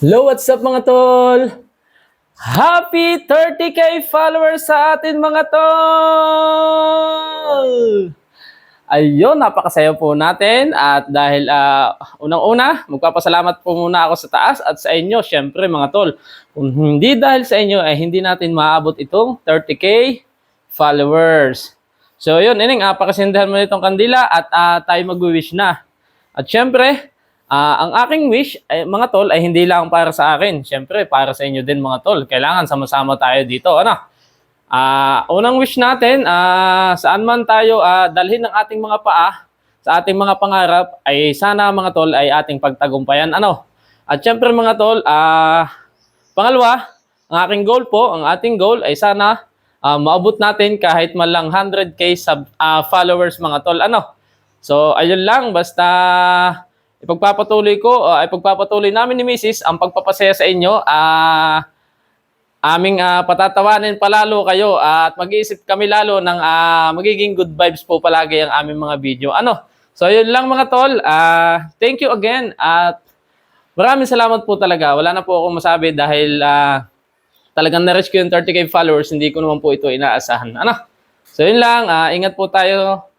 Hello, what's up mga tol? Happy 30K followers sa atin mga tol! Ayun, napakasaya po natin at dahil unang-una, magpapasalamat po muna ako sa taas at sa inyo, syempre mga tol. Kung hindi dahil sa inyo, ay hindi natin maabot itong 30K followers. So yun, ining, pakasindahan mo itong kandila at tayo mag-wish na. At syempre, ang aking wish, ay, mga tol, ay hindi lang para sa akin. Syempre, para sa inyo din mga tol. Kailangan sama-sama tayo dito. Ano? Unang wish natin, saan man tayo dalhin ng ating mga paa, sa ating mga pangarap, ay sana mga tol ay ating pagtagumpayan. Ano? At syempre mga tol, pangalawa, ang aking goal po, ang ating goal ay sana maabot natin kahit man lang 100K followers mga tol. Ano? So, ayun lang. Basta ipagpapatuloy namin ni Mrs. ang pagpapasaya sa inyo. Aming patatawanin palalo kayo at mag-iisip kami lalo ng magiging good vibes po palagi ang aming mga video. Ano? So, yun lang mga tol. Thank you again at maraming salamat po talaga. Wala na po akong masabi dahil talagang na-reach ko yung 30K followers. Hindi ko naman po ito inaasahan. Ano? So, yun lang. Ingat po tayo.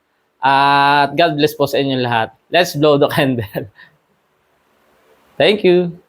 At God bless po sa inyong lahat. Let's blow the candle. Thank you.